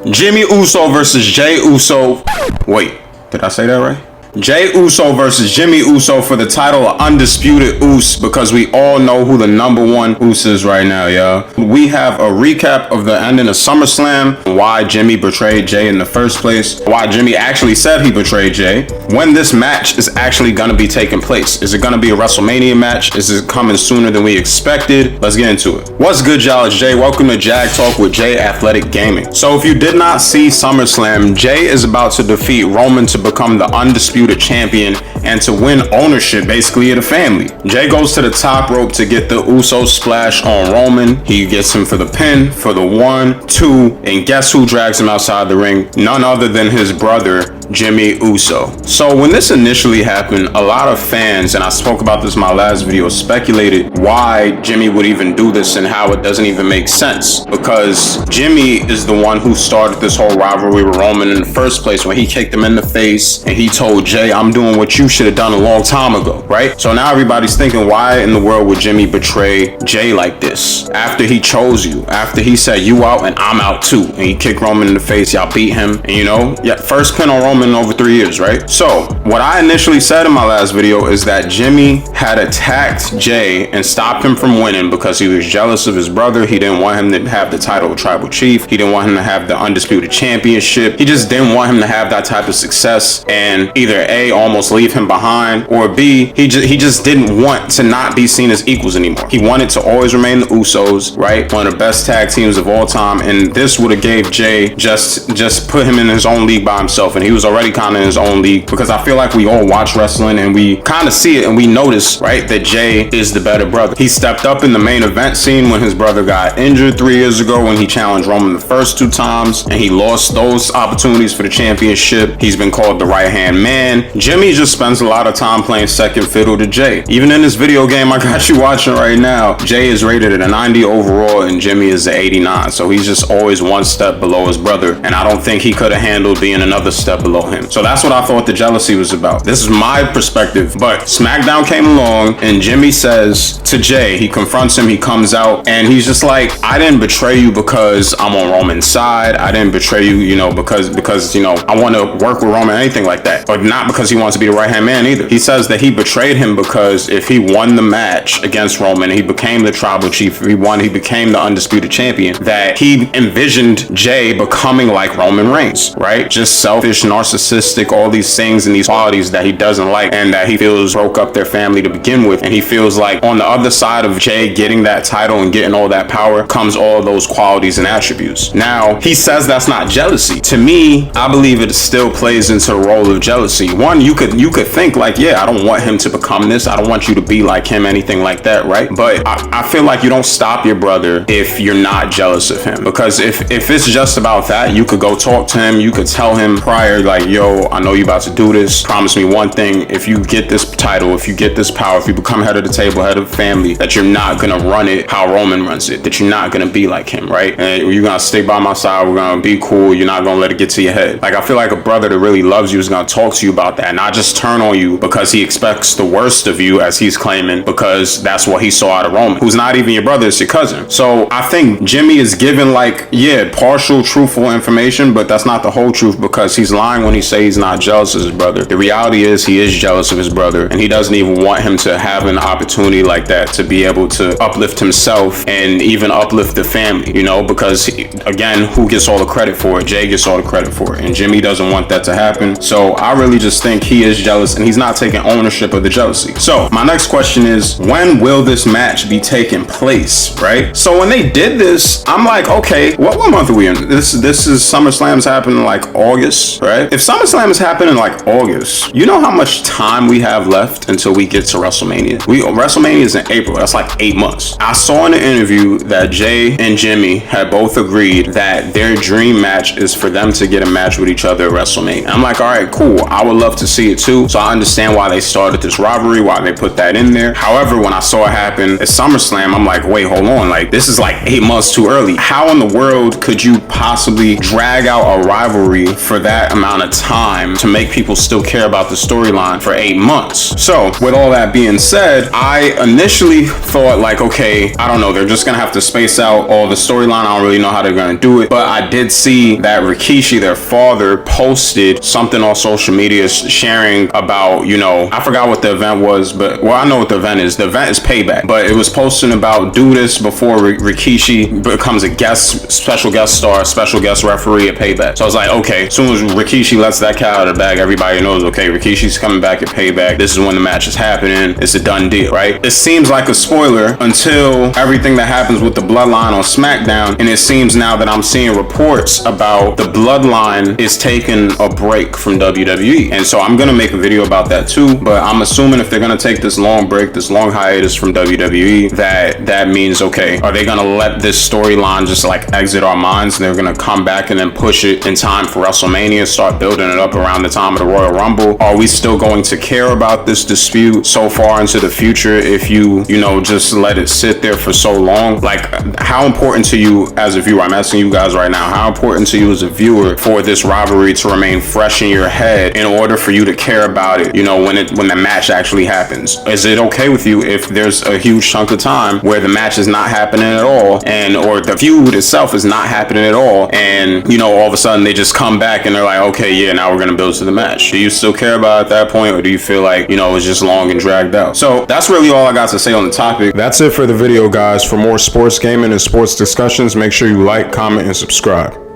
Jimmy Uso versus Jey Uso. Wait, did I say that right? Jey Uso versus Jimmy Uso for the title of Undisputed Us, because we all know who the #1 Us is right now, y'all. We have a recap of the ending of SummerSlam, why Jimmy betrayed Jey in the first place, why Jimmy actually said he betrayed Jey, when this match is actually gonna be taking place. Is it gonna be a WrestleMania match? Is it coming sooner than we expected? Let's get into it. What's good, y'all? It's Jay. Welcome to Jag Talk with Jay Athletic Gaming. So if you did not see SummerSlam, Jey is about to defeat Roman to become the undisputed champion and to win ownership basically of the family. Jey goes to the top rope to get the Uso splash on Roman. He gets him for the pin, for the 1, 2, and guess who drags him outside the ring? None other than his brother, Jimmy Uso. So when this initially happened, a lot of fans, and I spoke about this in my last video, speculated why Jimmy would even do this and how it doesn't even make sense, because Jimmy is the one who started this whole rivalry with Roman in the first place when he kicked him in the face and he told Jey, I'm doing what you should have done a long time ago, right? So now everybody's thinking, why in the world would Jimmy betray Jey like this? After he chose you, after he said you out and I'm out too, and he kicked Roman in the face, y'all beat him, and you know, yeah, first pin on Roman in over 3 years, right? So what I initially said in my last video is that Jimmy had attacked Jey and stopped him from winning because he was jealous of his brother. He didn't want him to have the title of tribal chief. He didn't want him to have the undisputed championship. He just didn't want him to have that type of success and either A, almost leave him behind, or B, he just didn't want to not be seen as equals anymore. He wanted to always remain the Usos, right? One of the best tag teams of all time, and this would have gave Jey just put him in his own league by himself, and he was already kind of in his own league, because I feel like we all watch wrestling and we kind of see it and we notice, right, that Jey is the better brother. He stepped up in the main event scene when his brother got injured 3 years ago when he challenged Roman the first 2 times and he lost those opportunities for the championship. He's been called the right-hand man. Jimmy just spends a lot of time playing second fiddle to Jey. Even in this video game I got you watching right now, Jey is rated at a 90 overall and Jimmy is an 89. So he's just always one step below his brother, and I don't think he could have handled being another step below him. So that's what I thought the jealousy was about. This is my perspective, but SmackDown came along and Jimmy says to Jey, he confronts him, he comes out and he's just like, I didn't betray you because I'm on Roman's side. I didn't betray you, you know, because you know, I want to work with Roman, anything like that, but not because he wants to be the right-hand man either. He says that he betrayed him because if he won the match against Roman, he became the tribal chief, if he won, he became the undisputed champion, that he envisioned Jey becoming like Roman Reigns, right? Just selfish, narcissistic, all these things and these qualities that he doesn't like and that he feels broke up their family to begin with. And he feels like on the other side of Jey getting that title and getting all that power comes all those qualities and attributes. Now, he says that's not jealousy. To me, I believe it still plays into the role of jealousy. One, you could think like, yeah, I don't want him to become this. I don't want you to be like him, anything like that, right? But I feel like you don't stop your brother if you're not jealous of him. Because if it's just about that, you could go talk to him. You could tell him prior, like, yo, I know you about to do this. Promise me one thing. If you get this title, if you get this power, if you become head of the table, head of the family, that you're not going to run it how Roman runs it. That you're not going to be like him, right? And you're going to stay by my side. We're going to be cool. You're not going to let it get to your head. Like, I feel like a brother that really loves you is going to talk to you about that, not just turn on you because he expects the worst of you, as he's claiming, because that's what he saw out of Roman, who's not even your brother, it's your cousin. So I think Jimmy is given, like, yeah, partial truthful information, but that's not the whole truth, because he's lying when he says he's not jealous of his brother. The reality is he is jealous of his brother, and he doesn't even want him to have an opportunity like that to be able to uplift himself and even uplift the family, you know, because again, who gets all the credit for it? Jey gets all the credit for it, and Jimmy doesn't want that to happen. So I really just think he is jealous and he's not taking ownership of the jealousy. So my next question is, when will this match be taking place, right? So when they did this, I'm like, okay, what month are we in? This is SummerSlam's happening like August, right? If SummerSlam is happening like August, you know how much time we have left until we get to WrestleMania? WrestleMania is in April. That's like 8 months. I saw in an interview that Jey and Jimmy had both agreed that their dream match is for them to get a match with each other at WrestleMania. I'm like, all right, cool. I would love to see it too. So I understand why they started this rivalry, why they put that in there. However, when I saw it happen at SummerSlam, I'm like, wait, hold on. Like, this is like 8 months too early. How in the world could you possibly drag out a rivalry for that amount of time to make people still care about the storyline for 8 months? So with all that being said, I initially initially thought like, okay, I don't know, they're just gonna have to space out all the storyline. I don't really know how they're gonna do it, but I did see that Rikishi, their father, posted something on social media sharing about, you know, I forgot what the event was, but well, I know what the event is. The event is Payback, but it was posting about do this before Rikishi becomes a special guest star, special guest referee at Payback. So I was like, okay, as soon as Rikishi lets that cat out of the bag, everybody knows, okay, Rikishi's coming back at Payback. This is when the match is happening. It's a done deal, right? It seems like a spoiler until everything that happens with the Bloodline on SmackDown, and it seems now that I'm seeing reports about the Bloodline is taking a break from WWE. And so I'm gonna make a video about that too, but I'm assuming if they're gonna take this long break, this long hiatus from WWE, that means, okay, are they gonna let this storyline just like exit our minds and they're gonna come back and then push it in time for WrestleMania, start building it up around the time of the Royal Rumble? Are we still going to care about this dispute so far into the future if you know, just let it sit there for so long? Like, how important to you as a viewer, I'm asking you guys right now, how important to you as a viewer for this rivalry to remain fresh in your head in order for you to care about it, you know, when the match actually happens? Is it okay with you if there's a huge chunk of time where the match is not happening at all, and or the feud itself is not happening at all, and you know, all of a sudden they just come back and they're like, okay, yeah, now we're gonna build to the match? Do you still care about it at that point, or do you feel like, you know, it's just long and dragged out? So that's really all I got to say on the topic. That's it for the video, guys. For more sports gaming and sports discussions, make sure you like, comment, and subscribe.